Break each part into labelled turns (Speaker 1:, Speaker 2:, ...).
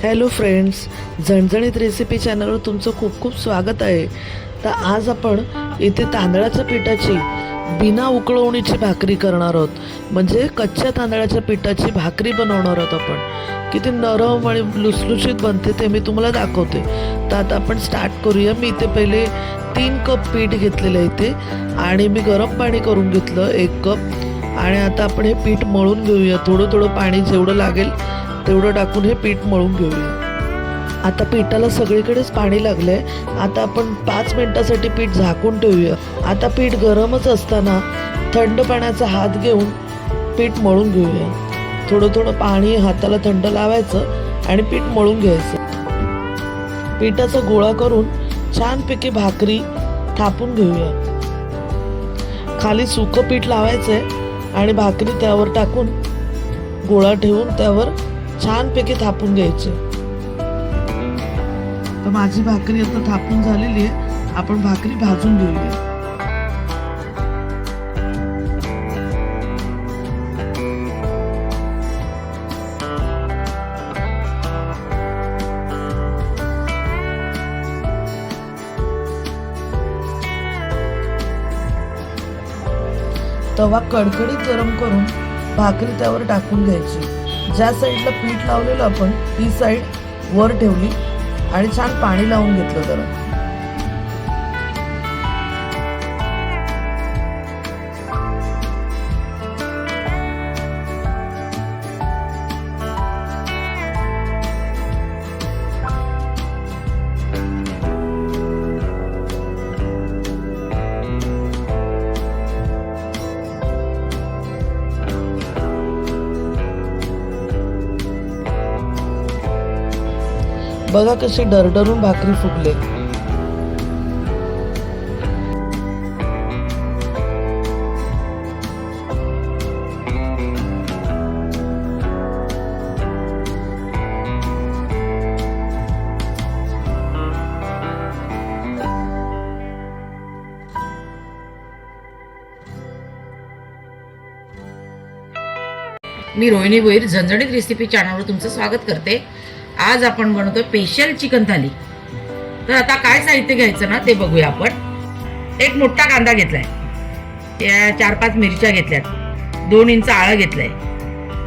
Speaker 1: Hello friends, झणझणीत recipe चॅनलवर तुमचं खूप खूप स्वागत आहे. तर आज आपण इथे तांदळाच्या पिठाची बिना उकळवणीची भाकरी करणार आहोत. म्हणजे कच्च्या तांदळाच्या पिठाची भाकरी बनवणार आहोत आपण. किती नरम आणि लुसलुशीत बनते ते मी तुम्हाला दाखवते. तर आता आपण स्टार्ट करूया. मी इथे पहिले 3 कप पीठ घेतलेलं आहे इथे आणि मी गरम पाणी करून घेतलं 1 कप. आणि आता आपण हे पीठ मळून घेऊया. थोडं थोडं पाणी जेवढं लागेल तेवढं टाकून हे पीठ मळून घेऊया. आता पिठाला सगळीकडेच पाणी लागलंय. आता आपण 5 मिनिटासाठी पीठ झाकून ठेवूया. आता पीठ गरमच असताना थंड पाण्याचा हात घेऊन पीठ मळून घेऊया. थोडं थोडं पाणी हाताला थंड लावायचं आणि पीठ मळून घ्यायचं. पिठाचा गोळा करून छानपैकी भाकरी थापून घेऊया. खाली सुकं पीठ लावायचंय आणि भाकरी त्यावर टाकून गोळा ठेवून त्यावर छानपैकी थापून घ्यायचे. तर माझी भाकरी आता थापून झालेली आहे. आपण भाकरी भाजून घेऊया. तवा कडकडीत गरम करून भाकरी त्यावर टाकून घ्यायची. ज्या साईडला पीठ लावलेलं आपण ती साईड वर ठेवली आणि छान पाणी लावून घेतलं जरा. बघा कशी डरडरून भाकरी फुगले.
Speaker 2: मी रोहिणी भोईर झणझणीत रेसिपी चॅनलवर तुमचं स्वागत करते. आज आपण बनवतोय स्पेशल चिकन थाली. तर आता काय साहित्य घ्यायचं ना ते बघूया आपण. एक मोठा कांदा घेतलाय, 4-5 मिरच्या घेतल्यात, 2 इंच आळं घेतलंय,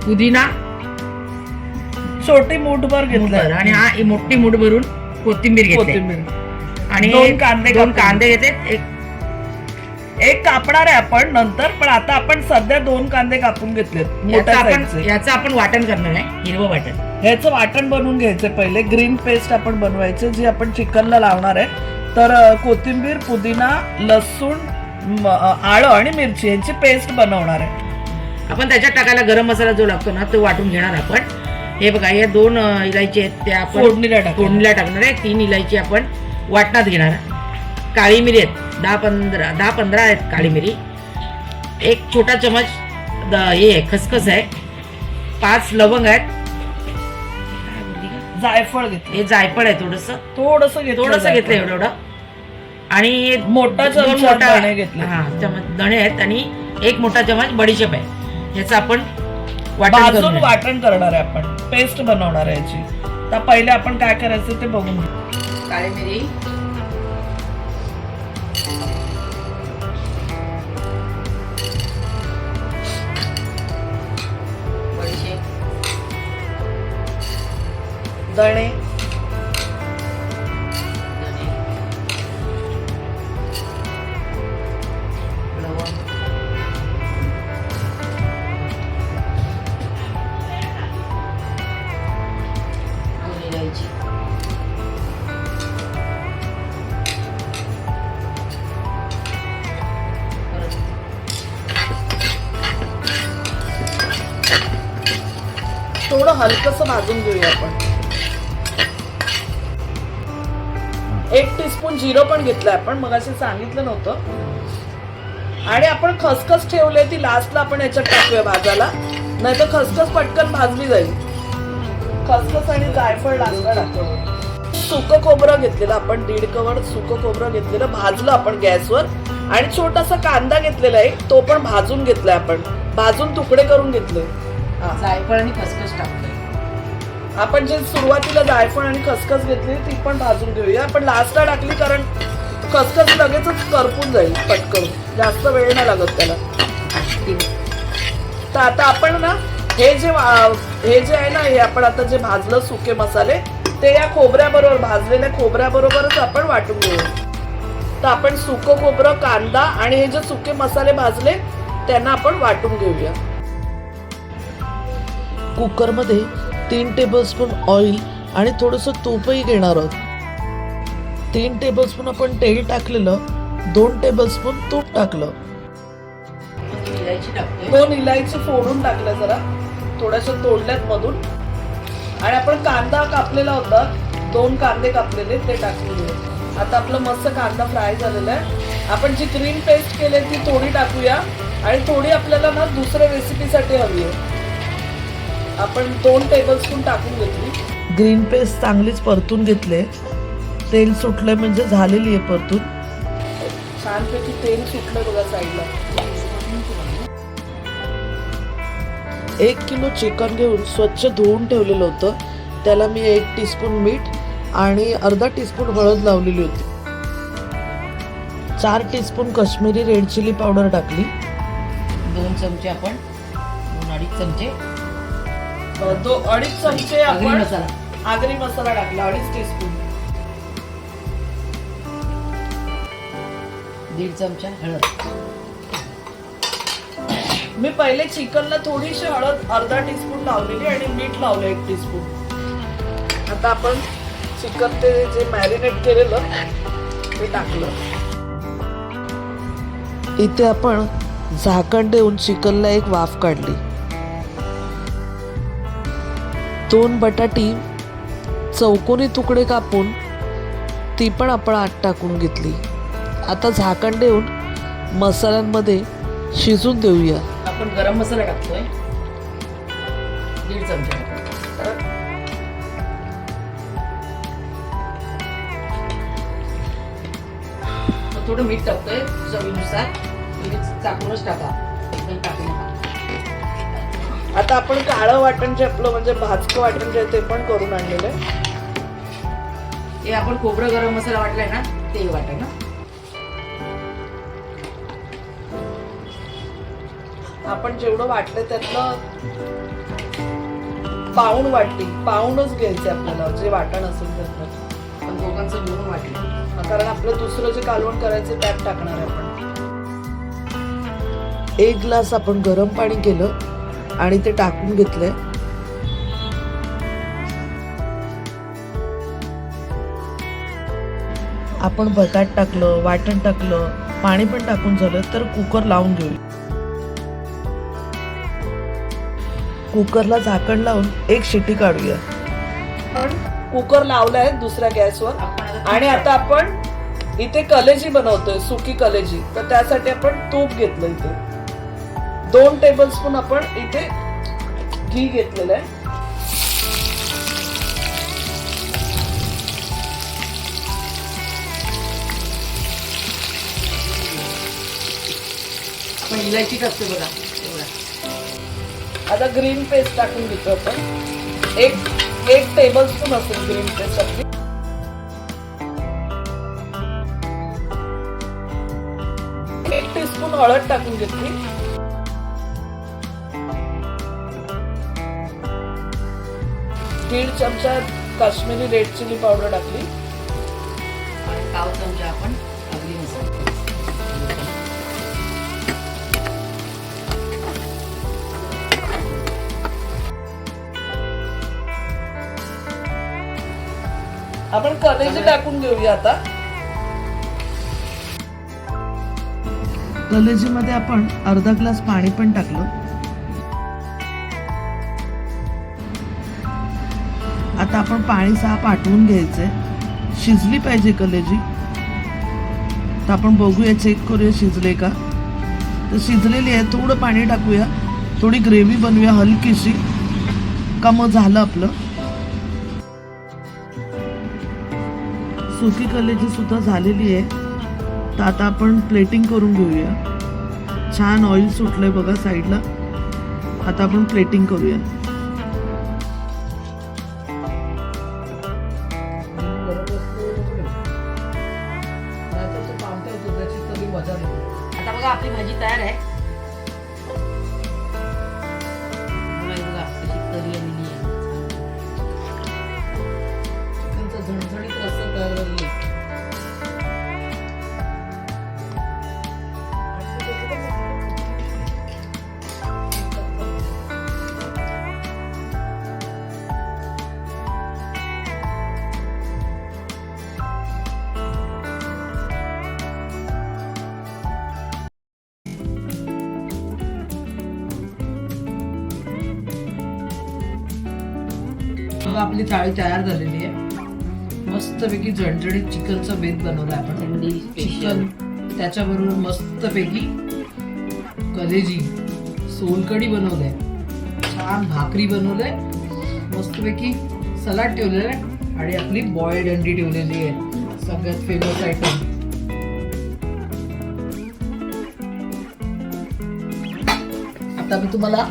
Speaker 2: पुदिना
Speaker 1: छोटी मूठभर घेतलं
Speaker 2: आणि हा मोठी मूठ भरून कोथिंबीर घेतली आणि 2 कांदे घेतले.
Speaker 1: एक कापणार आहे आपण नंतर, पण आता आपण सध्या 2 कांदे कापून घेतलेत.
Speaker 2: याचं आपण वाटण करणार आहे, हिरवं वाटण.
Speaker 1: ह्याचं वाटण बनवून घ्यायचं. पहिले ग्रीन पेस्ट आपण बनवायचे जी आपण चिकनला लावणार आहे. तर कोथिंबीर, पुदिना, लसूण, आलं आणि मिरची यांची पेस्ट बनवणार आहे.
Speaker 2: आपण त्याच्यात टाकायला गरम मसाला जो लागतो ना तो वाटून घेणार आपण. हे बघा, या 2 इलायची आहेत त्या आपण फोडणीला टाकणार आहे. 3 इलायची आपण वाटणात घेणार. काळी मिरी आहेत 10-15 आहेत काळी मिरी. 1 छोटा चमच हे खसखस आहे. 5 लवंग आहेत.
Speaker 1: जायफळ घेतलं.
Speaker 2: हे जायफळ आहे थोडंसं घेतलं एवढं. आणि
Speaker 1: मोठा धणे घेतले.
Speaker 2: चमच धणे आहेत आणि 1 मोठा चमच बडीशेप आहे. ह्याचं आपण
Speaker 1: वाटण करणार आहे. आपण पेस्ट बनवणार आहे याची. तर पहिले आपण काय करायचं ते बघून घेऊ.
Speaker 2: काळी मिरी,
Speaker 1: धणे, थोडं हलकस भाजून घेऊया आपण. 1 टीस्पून जिरं पण घेतलंय आपण, मगाशी सांगितलं नव्हतं. आणि आपण खसखस ठेवले ती लास्टला आपण याच्यात टाकूया भाजायला, नाही तर खसखस पटकन भाजली जाईल. खसखस आणि जायफळ लास्टला टाकूया. सुकं खोबरं घेतलेलं आपण, 1.5 कवर सुकं खोबरं घेतलेलं भाजलं आपण गॅसवर. आणि छोटासा कांदा घेतलेला आहे तो पण भाजून घेतलाय आपण, भाजून तुकडे करून घेतले.
Speaker 2: जायफळ आणि खसखस टाकते.
Speaker 1: आपण जे सुरुवातीला जायफळ आणि खसखस घेतली ती पण भाजून घेऊया. आपण लास्टला टाकली कारण खसखस लगेचच करपून जाईल पटकन, जास्त वेळ नाही लागत त्याला. तर आता आपण ना हे जे आहे ना, हे आपण आता जे भाजलं सुके मसाले ते या खोबऱ्याबरोबर, भाजलेल्या खोबऱ्याबरोबरच आपण वाटून घेऊया. तर आपण सुकं खोबरं, कांदा आणि हे जे सुके मसाले भाजले त्यांना आपण वाटून घेऊया. कुकरमध्ये 3 टेबलस्पून ऑइल आणि थोडंसं तूपही घेणार आहोत. 3 टेबलस्पून आपण तेल टाकलेलं, 2 टेबलस्पून तूप टाकलं, 2 इलायची फोडून टाकल्या, जरा थोड्याशा तोडल्यात मधून. आणि आपण कांदा कापलेला होता, 2 कांदे कापलेले ते टाकून घेऊ. आता आपलं मस्त कांदा फ्राय झालेला आहे. आपण जी ग्रीन पेस्ट केली ती थोडी टाकूया आणि थोडी आपल्याला ना दुसऱ्या रेसिपीसाठी हवी आहे. आपण 2 टेबलस्पून टाकून घेतली. ग्रीन पेस्ट चांगलीच परतून घेतले, तेल सुटलंय म्हणजे झालेली आहे परतून. छानपैकी तेल सुटलंय बघा साईडला. 1 किलो चिकन घेऊन स्वच्छ धुवून ठेवलेलं होतं. त्याला मी 1 टीस्पून मीठ आणि अर्धा टीस्पून हळद लावलेली होती. 4 teaspoon Kashmiri red chilli powder टाकली.
Speaker 2: 2 चमचे आपण 2-2.5 चमचे
Speaker 1: 2-2.5 चमचे आपण
Speaker 2: मसाला,
Speaker 1: आगरी मसाला टाकला, 2.5 टीस्पून.
Speaker 2: 1.5 चमचा हळद.
Speaker 1: मी पहिले चिकनला थोडीशी हळद अर्धा टीस्पून लावलेली आणि मीठ लावलं 1 टीस्पून. आता आपण चिकन ते जे मॅरिनेट केलेलं ते टाकलं. इथे आपण झाकण देऊन चिकनला एक वाफ काढली. 2 बटाटी चौकोनी तुकडे कापून ती पण आपण आत टाकून घेतली. आता झाकण देऊन मसाल्यांमध्ये शिजून देऊया.
Speaker 2: आपण गरम मसाला टाकतोय 1.5 चमचा. थोडं मीठ टाकतोय चवीनुसार, चाकूनच टाका.
Speaker 1: आता आपण काळं वाटण जे आपलं म्हणजे भाजकं वाटण जे ते पण करून आणलेलं आहे.
Speaker 2: हे आपण खोबरं गरम मसाला वाटलाय ना ते वाटण ना.
Speaker 1: आपण जेवढं वाटलं त्यातलं पाऊणच घ्यायचं आपल्याला, जे वाटण असेल त्यातलं.
Speaker 2: पण दोघांचं मिळून वाटलं
Speaker 1: कारण आपलं दुसरं जे कालवण करायचं त्यात टाकणार आहे आपण. 1 ग्लास आपण गरम पाणी केलं आणि ते टाकून घेतलंय. आपण बटाट टाकलं, वाटण टाकलं, पाणी पण टाकून झालं तर कुकर लावून घेऊ. कुकरला झाकण लावून 1 शिटी काढूया. कुकर लावलाय दुसऱ्या गॅसवर. आणि आता आपण इथे कलेजी बनवतोय, सुकी कलेजी. तर त्यासाठी आपण तूप घेतलं. इथे 2 टेबलस्पून आपण इथे घी घेतलेलं आहे.
Speaker 2: आपण इलायची टाकतो बघा.
Speaker 1: आता ग्रीन पेस्ट टाकून घेतो आपण. 1 टेबलस्पून असेल ग्रीन पेस्ट आपली. एक टीस्पून हळद टाकून घेतली. 1.5 चमचा काश्मीरी रेड चिली पावडर टाकली.
Speaker 2: आणि 1 चमचा आपण आगरी मसाला.
Speaker 1: आपण कलेजी टाकून घेऊया. आता कलेजीमध्ये आपण अर्धा ग्लास पाणी पण टाकलं. आता आपण पाणी साफ आटवून घ्यायचंय. शिजली पाहिजे कलेजी. तर आपण बघूया, चेक करूया शिजले का. तर शिजलेली आहे. थोडं पाणी टाकूया, थोडी ग्रेव्ही बनवूया हलकीशी, का मग झालं आपलं. सुकी कलेजी सुद्धा झालेली आहे. तर आता आपण प्लेटिंग करून घेऊया. छान ऑइल सुटलंय बघा साईडला. आता आपण प्लेटिंग करूया. बघा आपली थाळी तयार झालेली आहे. मस्तपैकी झणझणीत चिकनचं बेत बनवलं आपण. चिकन त्याच्याबरोबर मस्तपैकी कलेजी सोलकढी बनवलंय, छान भाकरी बनवलंय, मस्तपैकी सलाड ठेवलेलं आहे आणि आपली बॉइल्ड अंडी ठेवलेली आहे. सगळ्यात फेमस आयटम. आता मी तुम्हाला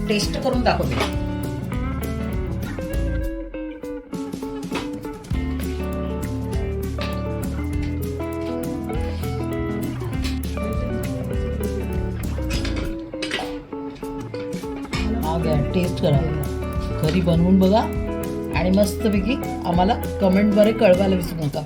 Speaker 1: टेस्ट करून दाखवते. टेस्ट करा, घरी बनवून बघा आणि मस्तपैकी आम्हाला कमेंटद्वारे कळवायला विसरू नका.